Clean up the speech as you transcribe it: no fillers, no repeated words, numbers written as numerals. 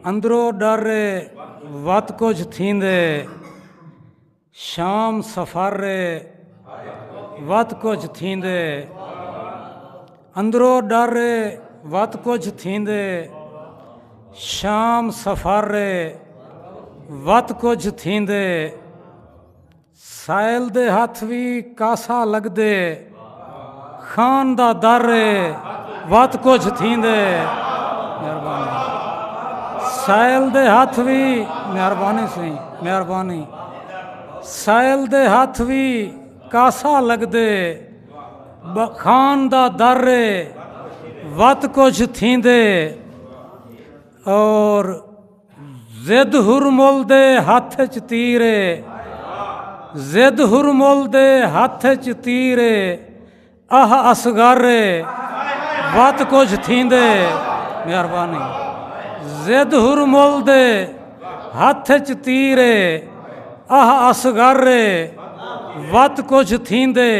अंदरों डर वत कुछ थींदे, शाम सफर वत कुछ थींदे। अंदरों डर वत कुछ थींदे, शाम सफर वत कुछ थींदे। साहिल दे हथ भी कासा लगदे, खान दा दर वत कुछ थींदे। मेहरबानी। साहिल दे हथ भी मेहरबानी सी मेहरबानी। साहिल दे हथ भी कासा लगदे, खान दा दर वत कुछ थींदे। और जिद हुरमुल दे हथ च तीरे, जिद हुरमुल दे हथ च तीरे। आह असगर वत कुछ थींदे। मेहरबानी। जिद हुरमुल दे हथ च तीरे, आह असगर वत कुछ थींदे।